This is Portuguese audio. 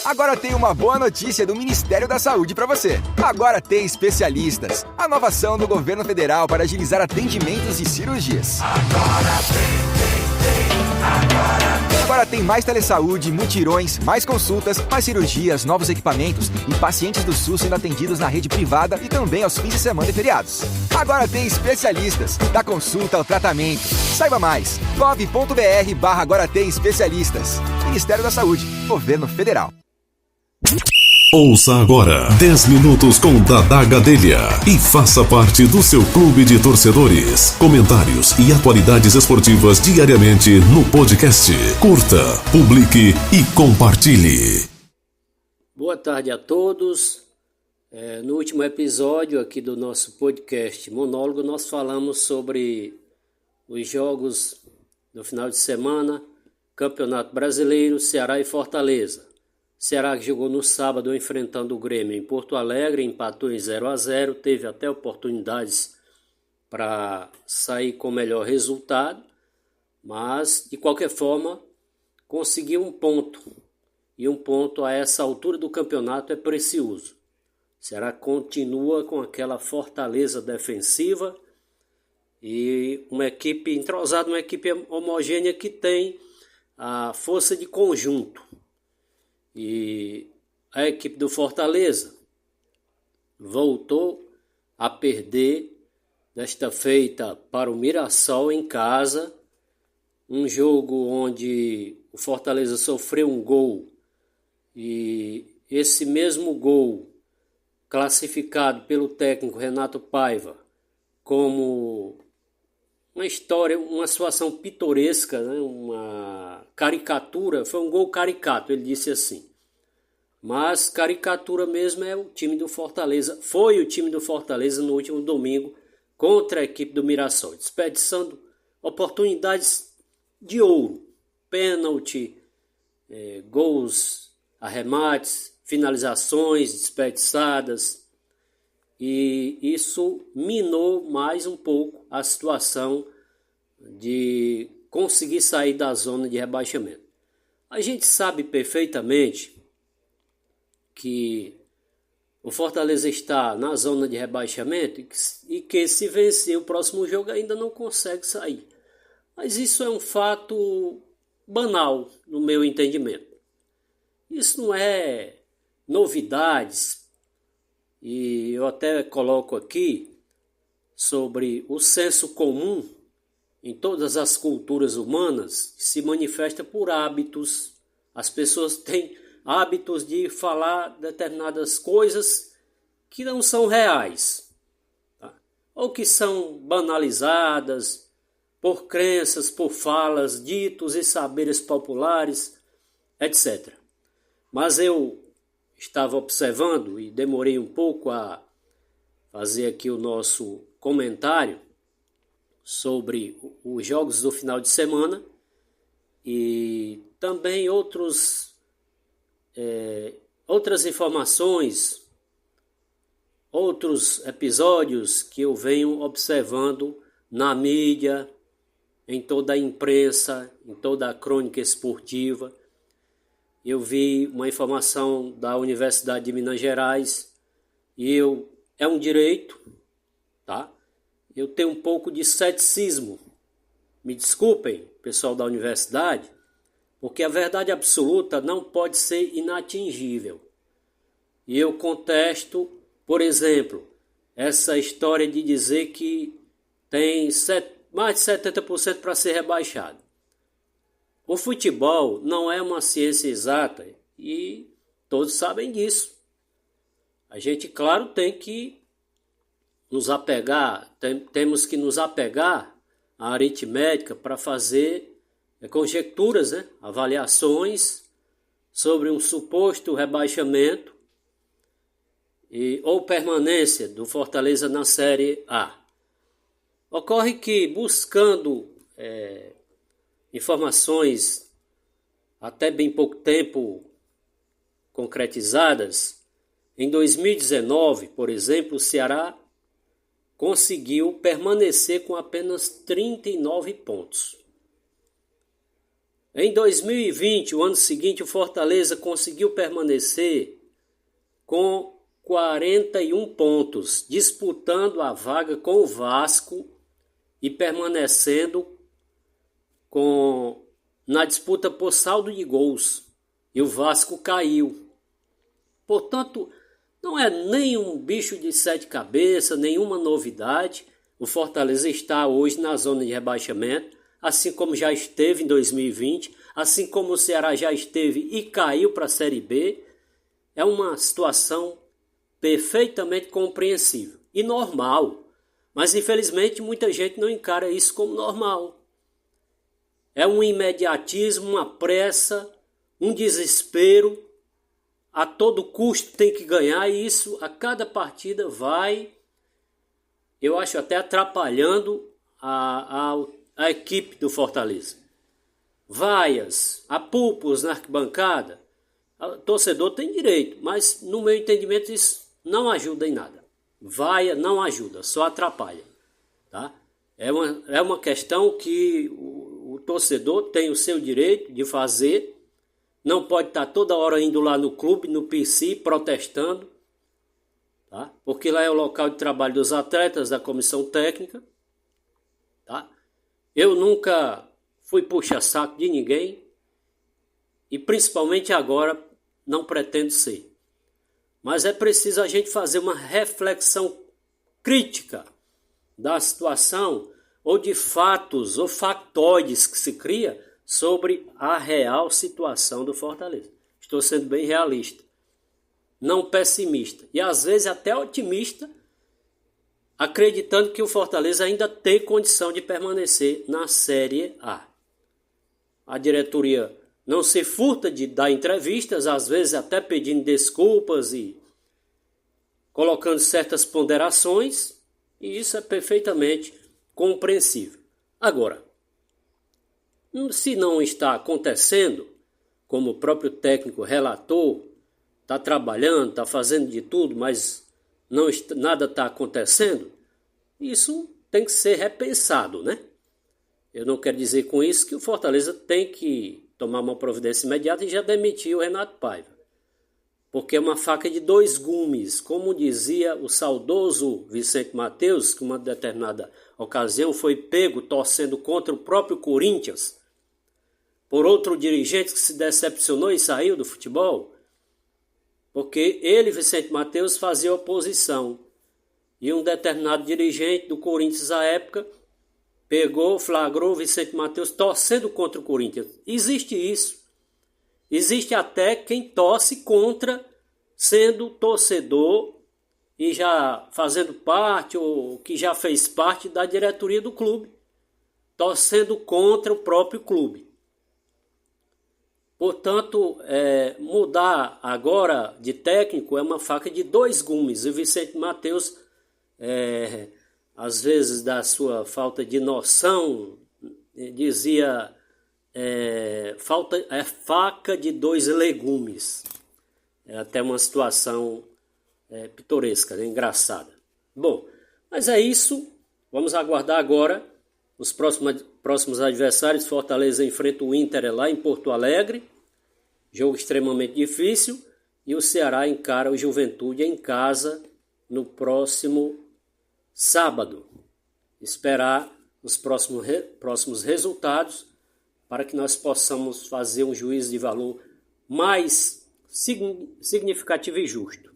Agora tem uma boa notícia do Ministério da Saúde para você. Agora tem especialistas. A nova ação do governo federal para agilizar atendimentos e cirurgias. Agora tem mais telesaúde, mutirões, mais consultas, mais cirurgias, novos equipamentos e pacientes do SUS sendo atendidos na rede privada e também aos fins de semana e feriados. Agora tem especialistas, da consulta ao tratamento. Saiba mais, gov.br/agora tem especialistas. Ministério da Saúde, Governo Federal. Ouça agora 10 minutos com Dadá Gadelha e faça parte do seu clube de torcedores. Comentários e atualidades esportivas diariamente no podcast. Curta, publique e compartilhe. Boa tarde a todos. No último episódio aqui do nosso podcast Monólogo, nós falamos sobre os jogos do final de semana, Campeonato Brasileiro, Ceará e Fortaleza. Ceará que jogou no sábado enfrentando o Grêmio em Porto Alegre, empatou em 0-0, teve até oportunidades para sair com melhor resultado, mas de qualquer forma conseguiu um ponto, e um ponto a essa altura do campeonato é precioso. Ceará continua com aquela fortaleza defensiva e uma equipe entrosada, uma equipe homogênea que tem a força de conjunto. E a equipe do Fortaleza voltou a perder desta feita para o Mirassol em casa, um jogo onde o Fortaleza sofreu um gol e esse mesmo gol, classificado pelo técnico Renato Paiva como uma história, uma situação pitoresca, né? Uma caricatura, foi um gol caricato, ele disse assim. Mas caricatura mesmo é o time do Fortaleza, foi o time do Fortaleza no último domingo contra a equipe do Mirassol, desperdiçando oportunidades de ouro, pênalti, gols, arremates, finalizações desperdiçadas. E isso minou mais um pouco a situação de conseguir sair da zona de rebaixamento. A gente sabe perfeitamente que o Fortaleza está na zona de rebaixamento e que se vencer o próximo jogo ainda não consegue sair. Mas isso é um fato banal no meu entendimento. Isso não é novidades. E eu até coloco aqui sobre o senso comum em todas as culturas humanas, que se manifesta por hábitos. As pessoas têm hábitos de falar determinadas coisas que não são reais, tá? Ou que são banalizadas por crenças, por falas, ditos e saberes populares, etc. Mas eu estava observando e demorei um pouco a fazer aqui o nosso comentário sobre os jogos do final de semana e também outras informações, outros episódios que eu venho observando na mídia, em toda a imprensa, em toda a crônica esportiva. Eu vi uma informação da Universidade de Minas Gerais e é um direito, tá? Eu tenho um pouco de ceticismo. Me desculpem, pessoal da universidade, porque a verdade absoluta não pode ser inatingível. E eu contesto, por exemplo, essa história de dizer que tem mais de 70% para ser rebaixado. O futebol não é uma ciência exata e todos sabem disso. A gente, claro, tem que nos apegar, temos que nos apegar à aritmética para fazer conjecturas, né? Avaliações sobre um suposto rebaixamento ou permanência do Fortaleza na Série A. Ocorre que, buscando informações até bem pouco tempo concretizadas, em 2019, por exemplo, o Ceará conseguiu permanecer com apenas 39 pontos. Em 2020, o ano seguinte, o Fortaleza conseguiu permanecer com 41 pontos, disputando a vaga com o Vasco e permanecendo na disputa por saldo de gols. E o Vasco caiu. Portanto, não é nem um bicho de sete cabeças, nenhuma novidade. O Fortaleza está hoje na zona de rebaixamento, assim como já esteve em 2020, assim como o Ceará já esteve e caiu para a Série B. É uma situação perfeitamente compreensível e normal. Mas, infelizmente, muita gente não encara isso como normal. É um imediatismo, uma pressa, um desespero. A todo custo tem que ganhar, e isso a cada partida vai, eu acho, até atrapalhando a equipe do Fortaleza. Vaias, apupos na arquibancada, o torcedor tem direito, mas no meu entendimento isso não ajuda em nada. Vaia não ajuda, só atrapalha. Tá? É uma questão que o torcedor tem o seu direito de fazer. Não pode estar toda hora indo lá no clube, no PC, protestando, tá? Porque lá é o local de trabalho dos atletas, da comissão técnica. Tá? Eu nunca fui puxa-saco de ninguém e principalmente agora não pretendo ser. Mas é preciso a gente fazer uma reflexão crítica da situação ou de fatos ou factoides que se cria sobre a real situação do Fortaleza. Estou sendo bem realista, não pessimista e às vezes até otimista, acreditando que o Fortaleza ainda tem condição de permanecer na Série A. A diretoria não se furta de dar entrevistas, às vezes até pedindo desculpas e colocando certas ponderações, e isso é perfeitamente compreensível. Agora, se não está acontecendo, como o próprio técnico relatou, está trabalhando, está fazendo de tudo, mas nada está acontecendo, isso tem que ser repensado, né? Eu não quero dizer com isso que o Fortaleza tem que tomar uma providência imediata e já demitir o Renato Paiva, porque é uma faca de dois gumes, como dizia o saudoso Vicente Matheus, que em uma determinada ocasião foi pego torcendo contra o próprio Corinthians, por outro dirigente que se decepcionou e saiu do futebol, porque ele, Vicente Matheus, fazia oposição. E um determinado dirigente do Corinthians à época flagrou Vicente Matheus torcendo contra o Corinthians. Existe isso. Existe até quem torce contra, sendo torcedor e já fazendo parte, ou que já fez parte da diretoria do clube, torcendo contra o próprio clube. Portanto, mudar agora de técnico é uma faca de dois gumes. E o Vicente Matheus, às vezes, da sua falta de noção, dizia faca de dois legumes. É até uma situação pitoresca, né? Engraçada. Bom, mas é isso. Vamos aguardar agora os próximos adversários. Fortaleza enfrenta o Inter lá em Porto Alegre, jogo extremamente difícil, e o Ceará encara o Juventude em casa no próximo sábado. Esperar os próximos resultados para que nós possamos fazer um juízo de valor mais significativo e justo.